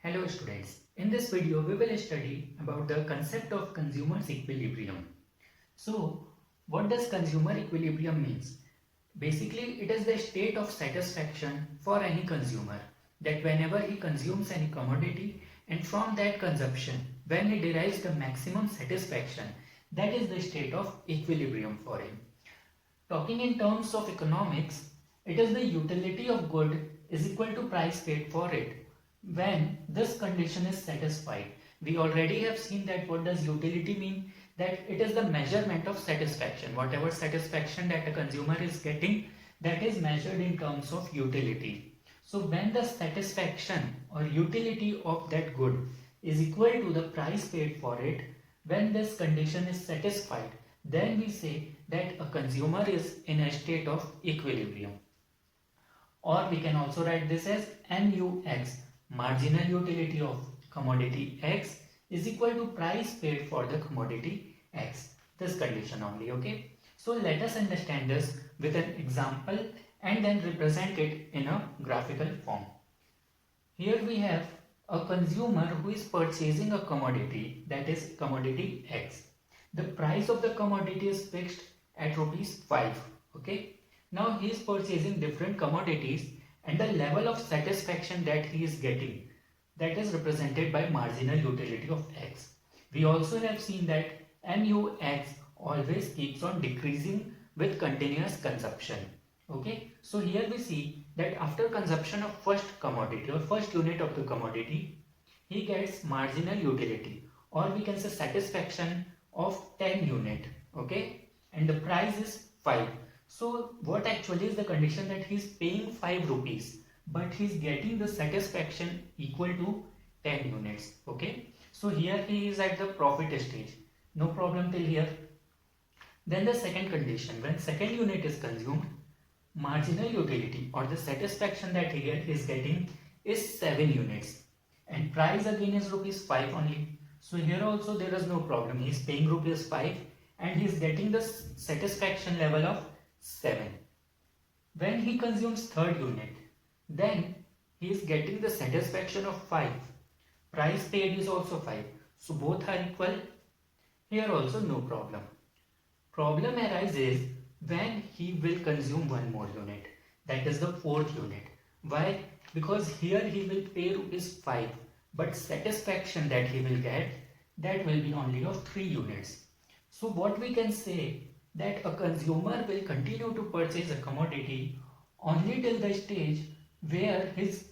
Hello students, in this video we will study about the concept of consumer's equilibrium. So what does consumer equilibrium means? Basically it is the state of satisfaction for any consumer that whenever he consumes any commodity and from that consumption when he derives the maximum satisfaction, that is the state of equilibrium for him. Talking in terms of economics, it is the utility of good is equal to price paid for it. When this condition is satisfied, we already have seen that what does utility mean? That it is the measurement of satisfaction. Whatever satisfaction that a consumer is getting, that is measured in terms of utility. So when the satisfaction or utility of that good is equal to the price paid for it, when this condition is satisfied, then we say that a consumer is in a state of equilibrium. Or we can also write this as MUX, marginal utility of commodity X is equal to price paid for the commodity X. This condition only, okay? So let us understand this with an example and then represent it in a graphical form. Here we have a consumer who is purchasing a commodity, that is commodity X. The price of the commodity is fixed at rupees 5, okay? Now he is purchasing different commodities and the level of satisfaction that he is getting, that is represented by marginal utility of X. We also have seen that MUX always keeps on decreasing with continuous consumption. Okay, so here we see that after consumption of first commodity or first unit of the commodity, he gets marginal utility, or we can say satisfaction of 10 unit. Okay, and the price is 5. So what actually is the condition that he is paying 5 rupees but he is getting the satisfaction equal to 10 units. Okay, so here he is at the profit stage, no problem till here. Then the second condition, when second unit is consumed, marginal utility or the satisfaction that he is getting is 7 units and price again is rupees 5 only. So here also there is no problem, he is paying rupees 5 and he is getting the satisfaction level of 7. When he consumes third unit, then he is getting the satisfaction of 5. Price paid is also 5. So both are equal. Here also no problem. Problem arises when he will consume one more unit. That is the fourth unit. Why? Because here he will pay rupees 5. But satisfaction that he will get, that will be only of 3 units. So what we can say, that a consumer will continue to purchase a commodity only till the stage where his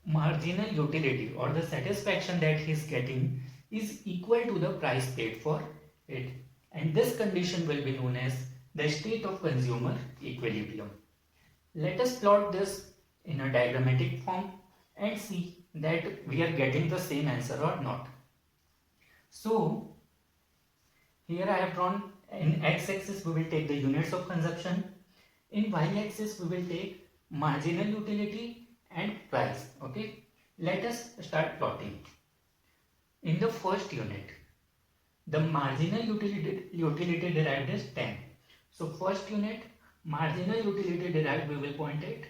marginal utility or the satisfaction that he is getting is equal to the price paid for it. And this condition will be known as the state of consumer equilibrium. Let us plot this in a diagrammatic form and see that we are getting the same answer or not. So here I have drawn, in x-axis we will take the units of consumption, in y-axis we will take marginal utility and price. Okay, let us start plotting. In the first unit, the marginal utility derived is 10. So first unit, marginal utility derived we will point at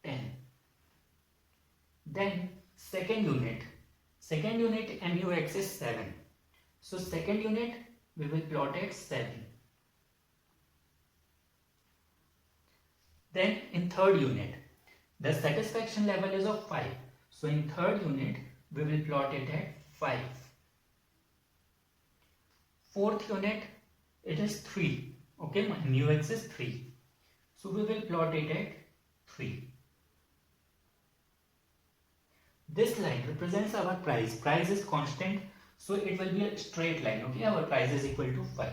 10. Then second unit MUX is 7. So second unit we will plot at 7. Then in third unit, the satisfaction level is of 5. So in third unit, we will plot it at 5. Fourth unit, it is 3. Okay, MUX is 3. So we will plot it at 3. This line represents our price. Price is constant, so it will be a straight line. Okay, our price is equal to 5.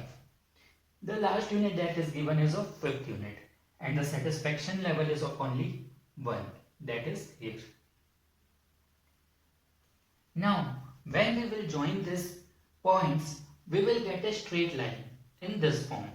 The last unit that is given is of fifth unit and the satisfaction level is of only 1, that is here. Now when we will join these points, we will get a straight line in this form.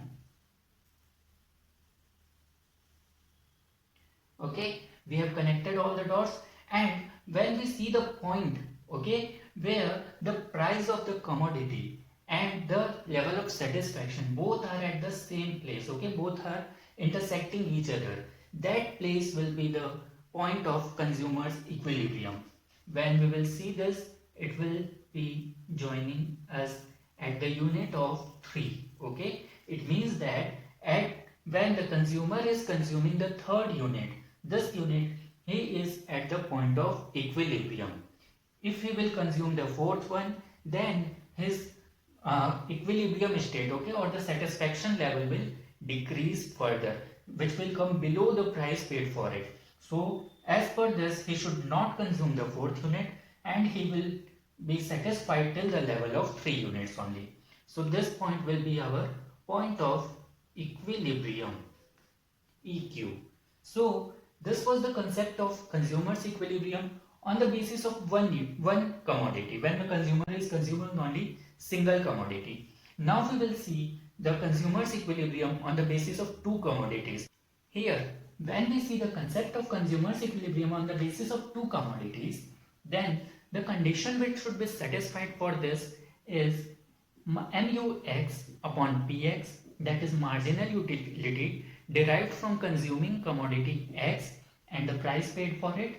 Okay, we have connected all the dots, and when we see the point, okay, where the price of the commodity and the level of satisfaction both are at the same place, okay, both are intersecting each other, that place will be the point of consumer's equilibrium. when we will see this, it will be joining us at the unit of 3. Okay, it means that at when the consumer is consuming the third unit, this unit, he is at the point of equilibrium. If he will consume the fourth one, then his equilibrium state, okay, or the satisfaction level will decrease further, which will come below the price paid for it. So as per this, he should not consume the fourth unit and he will be satisfied till the level of 3 units only. So this point will be our point of equilibrium, EQ. So this was the concept of consumer's equilibrium on the basis of one commodity, when the consumer is consuming only single commodity. Now we will see the consumer's equilibrium on the basis of two commodities. Here, when we see the concept of consumer's equilibrium on the basis of two commodities, then the condition which should be satisfied for this is MUX upon PX, that is marginal utility derived from consuming commodity X and the price paid for it.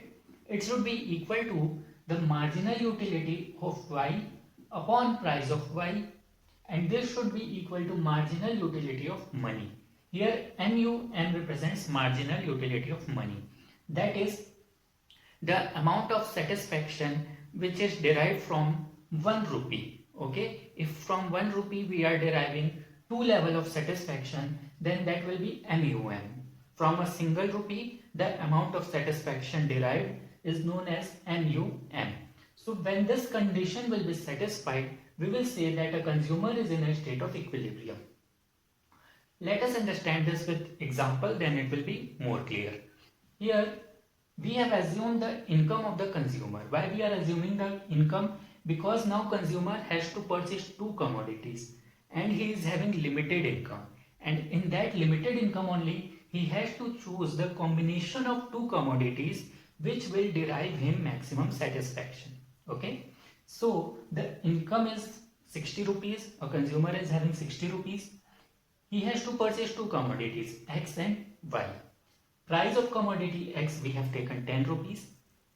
It should be equal to the marginal utility of Y upon price of Y, and this should be equal to marginal utility of money. Here MUM represents marginal utility of money, that is the amount of satisfaction which is derived from 1 rupee. Okay, if from 1 rupee we are deriving 2 level of satisfaction, then that will be MUM. From a single rupee, the amount of satisfaction derived is known as MUM. So when this condition will be satisfied, we will say that a consumer is in a state of equilibrium. Let us understand this with example, then it will be more clear. Here we have assumed the income of the consumer. Why we are assuming the income? Because now consumer has to purchase two commodities and he is having limited income, and in that limited income only he has to choose the combination of two commodities which will derive him maximum satisfaction. Okay, so the income is 60 rupees, a consumer is having 60 rupees. He has to purchase two commodities X and Y. Price of commodity X we have taken 10 rupees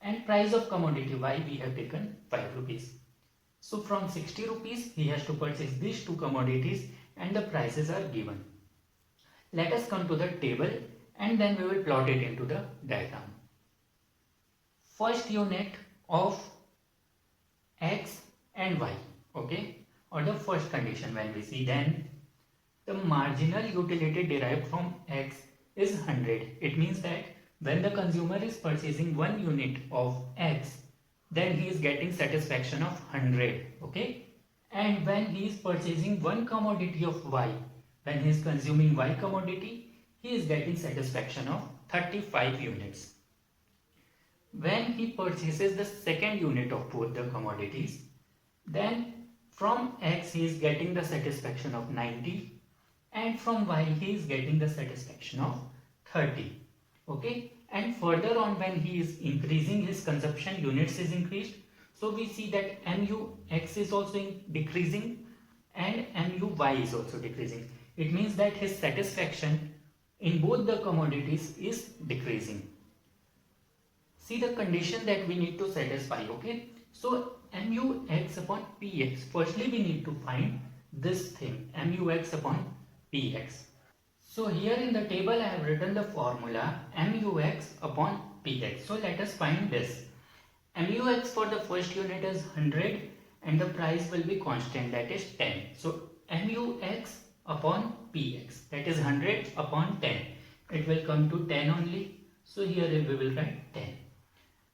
and price of commodity Y we have taken 5 rupees. So from 60 rupees he has to purchase these two commodities and the prices are given. Let us come to the table and then we will plot it into the diagram. First unit of X and Y, okay, or the first condition when we see, then the marginal utility derived from X is 100. It means that when the consumer is purchasing 1 unit of X, then he is getting satisfaction of 100. Okay, and when he is purchasing 1 commodity of Y, when he is consuming Y commodity, he is getting satisfaction of 35 units. When he purchases the second unit of both the commodities, then from X he is getting the satisfaction of 90 and from Y he is getting the satisfaction of 30. Okay, and further on when he is increasing his consumption, units is increased, so we see that MUX is also decreasing and MUY is also decreasing. It means that his satisfaction in both the commodities is decreasing. See the condition that we need to satisfy. Okay, so MUX upon PX, firstly we need to find this thing, MUX upon PX. So here in the table I have written the formula MUX upon PX. So let us find this. MUX for the first unit is 100 and the price will be constant, that is 10. So MUX upon PX, that is 100 upon 10. It will come to 10 only. So here we will write 10.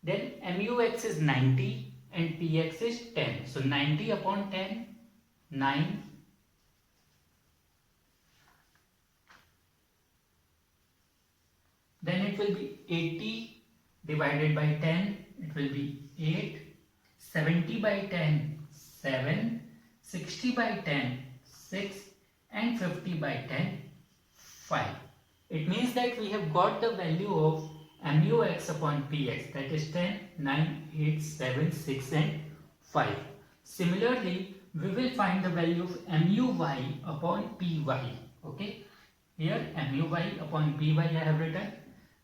Then MUX is 90 and PX is 10. So 90 upon 10, 9. Then it will be 80 divided by 10, it will be 8, 70 by 10, 7, 60 by 10, 6 and 50 by 10, 5. It means that we have got the value of MUX upon PX, that is 10, 9, 8, 7, 6 and 5. Similarly, we will find the value of MUY upon PY. Okay, here MUY upon PY I have written.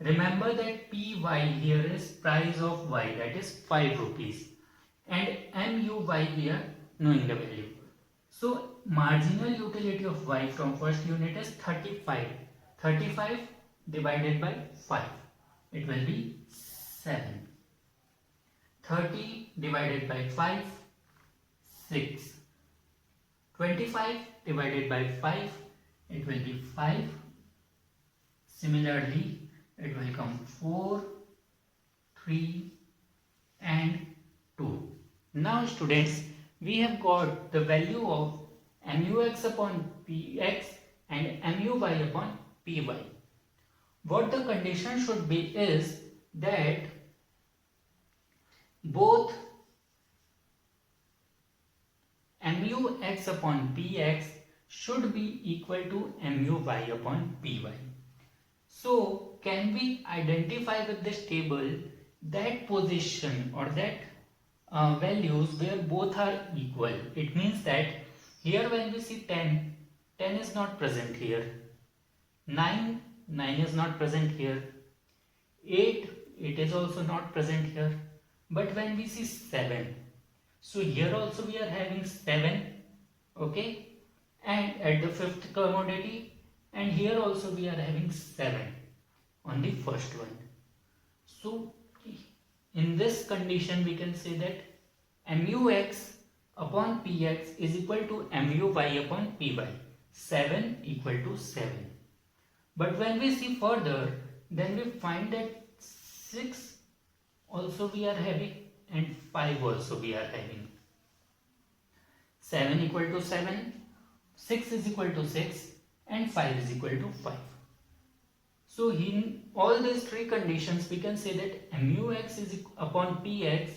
Remember that Py here is price of y, that is 5 rupees, and MUY we are knowing the value. So marginal utility of y from first unit is 35. 35 divided by 5, it will be 7. 30 divided by 5, 6. 25 divided by 5, it will be 5. Similarly, it will come 4, 3 and 2. Now students, we have got the value of MUX upon PX and MUY upon PY. What the condition should be is that both MUX upon PX should be equal to MUY upon PY. So, can we identify with this table that position or that values where both are equal? It means that here when we see 10, 10 is not present here. 9, 9 is not present here. 8, 8 is also not present here. But when we see 7, so here also we are having 7, okay, and at the fifth commodity, and here also we are having 7 on the first one. So in this condition we can say that MUX upon PX is equal to MUY upon PY. 7 equal to 7. But when we see further, then we find that 6 also we are having and 5 also we are having. 7 equal to 7, 6 is equal to 6 and 5 is equal to 5. So in all these three conditions we can say that MUX is upon PX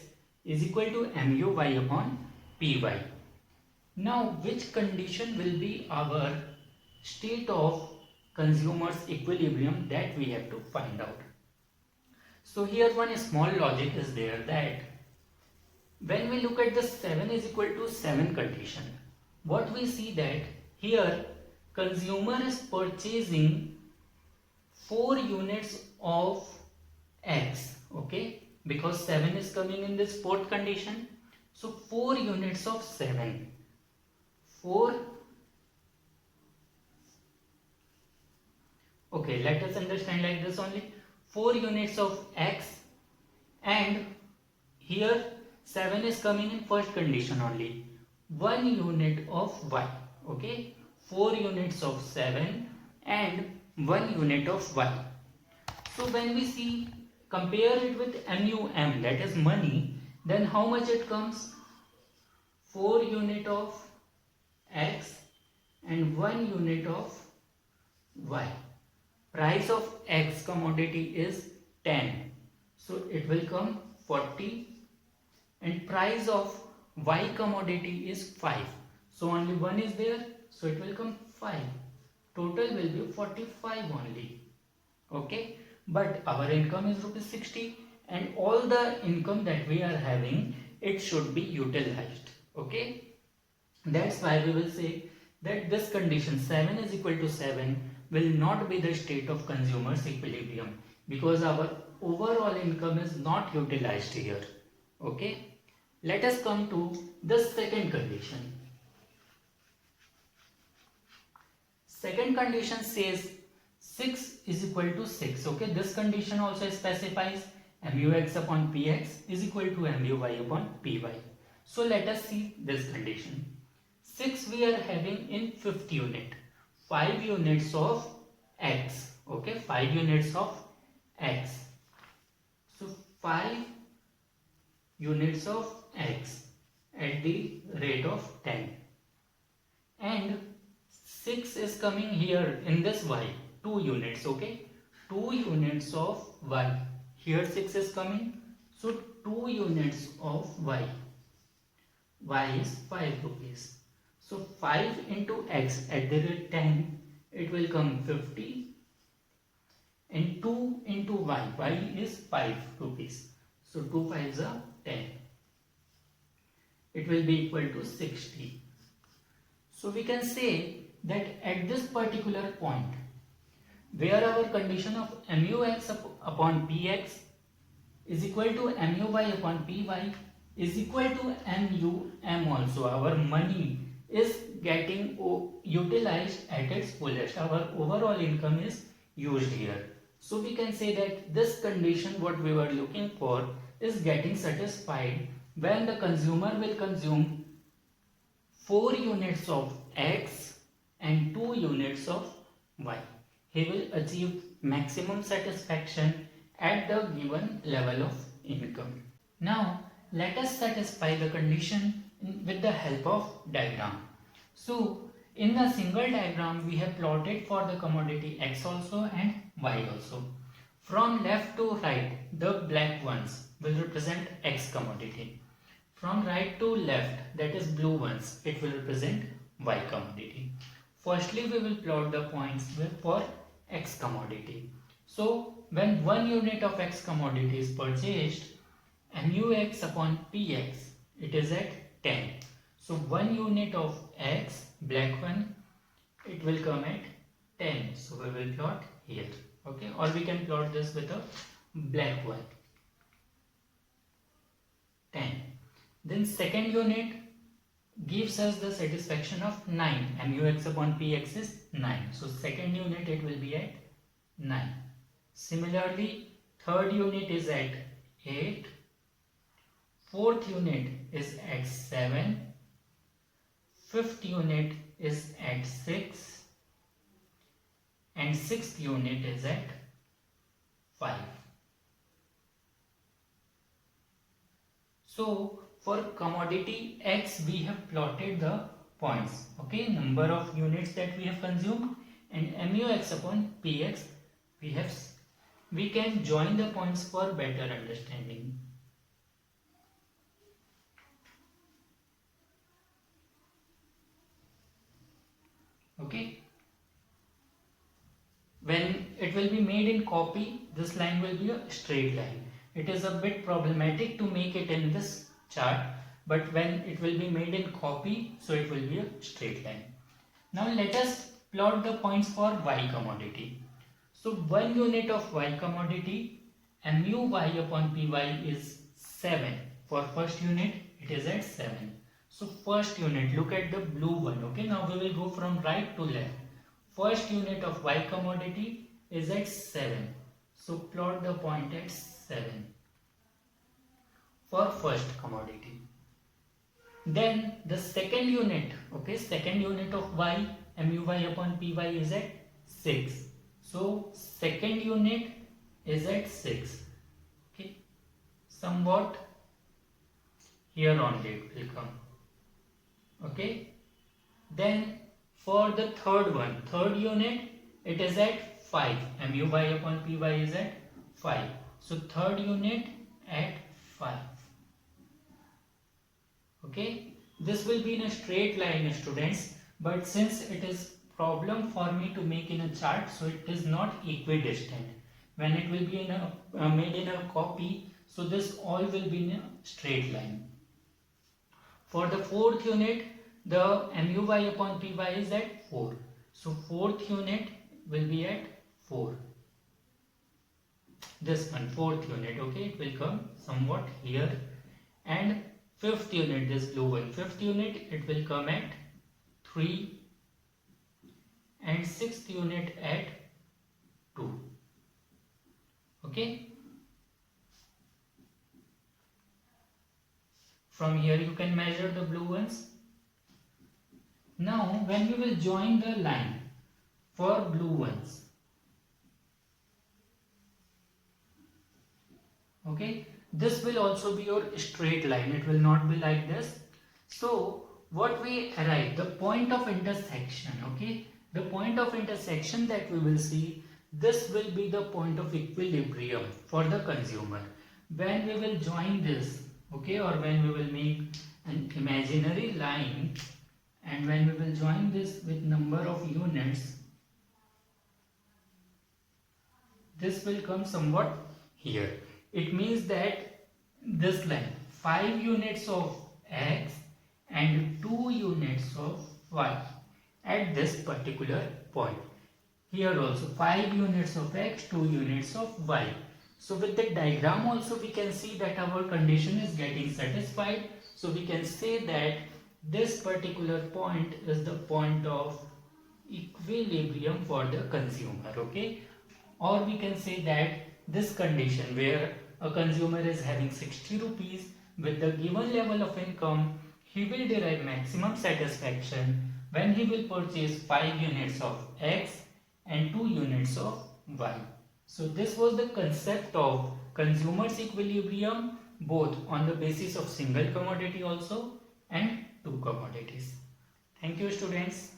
is equal to MUY upon PY. Now which condition will be our state of consumer's equilibrium, that we have to find out. So here one small logic is there, that when we look at the 7 is equal to 7 condition, what we see that here consumer is purchasing 4 units of X, okay, because 7 is coming in this fourth condition. So 4 units of 7, 4, okay, let us understand like this only, 4 units of X, and here 7 is coming in first condition only, 1 unit of Y, okay, 4 units of 7 and 1 unit of Y. So when we see, compare it with MUM, that is money, then how much it comes? 4 unit of X and 1 unit of Y. Price of X commodity is 10, so it will come 40, and price of Y commodity is 5, so only 1 is there, so it will come 5. Total will be 45 only, okay. But our income is rupees 60, and all the income that we are having, it should be utilized, okay. That's why we will say that this condition 7 is equal to 7 will not be the state of consumer's equilibrium, because our overall income is not utilized here, okay. Let us come to the second condition. Second condition says 6 is equal to 6, okay. This condition also specifies MUX upon PX is equal to MUY upon PY. So let us see this condition. 6 we are having in fifth unit, 5 units of X, okay, 5 units of X. So 5 units of X at the rate of 10, and 6 is coming here in this Y, 2 units, okay, 2 units of Y, here 6 is coming, so 2 units of Y, Y is 5 rupees. So 5 into X at the rate 10, it will come 50, and 2 into Y, Y is 5 rupees. So 2 5s are 10. It will be equal to 60. So we can say that at this particular point, where our condition of MUX upon PX is equal to MUY upon PY is equal to MUM also. Our money is getting utilized at its fullest. Our overall income is used here. So we can say that this condition what we were looking for is getting satisfied when the consumer will consume 4 units of X and 2 units of Y. He will achieve maximum satisfaction at the given level of income. Now let us satisfy the condition with the help of diagram. So in the single diagram we have plotted for the commodity X also and Y also. From left to right, the black ones will represent X commodity. From right to left, that is blue ones, it will represent Y commodity. Firstly, we will plot the points for X commodity. So when 1 unit of X commodity is purchased, MUX upon PX, it is at 10. So 1 unit of X, black one, it will come at 10. So we will plot here. Okay, or we can plot this with a black one. 10. Then second unit gives us the satisfaction of 9. MUX upon PX is 9. So second unit it will be at 9. Similarly, third unit is at 8. Fourth unit is at 7. Fifth unit is at 6. And sixth unit is at 5. So for commodity X we have plotted the points, okay, number of units that we have consumed, and MUX upon PX we can join the points for better understanding. Okay. When it will be made in copy, this line will be a straight line. It is a bit problematic to make it in this chart, but when it will be made in copy, so it will be a straight line. Now let us plot the points for Y commodity. So 1 unit of Y commodity, MUY upon PY is 7. For first unit, it is at 7. So first unit, look at the blue one. Okay, now we will go from right to left. First unit of Y commodity is at 7. So plot the point at 7 for first commodity. Then the second unit, okay, second unit of Y, MUY upon PY is at 6. So second unit is at 6. Okay, somewhat here only it will come. Okay, then for the third one, third unit, it is at 5. MUY upon PY is at 5. So third unit at 5. Okay, this will be in a straight line, students, but since it is problem for me to make in a chart, so it is not equidistant. When it will be in a made in a copy, so this all will be in a straight line. For the fourth unit, the MUY upon PY is at 4. So fourth unit will be at 4. This one, fourth unit, okay, it will come somewhat here. And fifth unit, this blue one, fifth unit, it will come at 3. And sixth unit at 2. Okay. From here you can measure the blue ones. Now when we will join the line for blue ones, okay, this will also be your straight line, it will not be like this. So what we arrive, the point of intersection, okay, the point of intersection that we will see, this will be the point of equilibrium for the consumer. When we will join this, okay, or when we will make an imaginary line, and when we will join this with number of units, this will come somewhat here. It means that this line, 5 units of X and 2 units of Y at this particular point. Here also 5 units of x, 2 units of y. So with the diagram also we can see that our condition is getting satisfied. So we can say that this particular point is the point of equilibrium for the consumer, okay? Or we can say that this condition where a consumer is having 60 rupees with the given level of income, he will derive maximum satisfaction when he will purchase 5 units of x and 2 units of y. So this was the concept of consumer's equilibrium, both on the basis of single commodity also and two commodities. Thank you, students.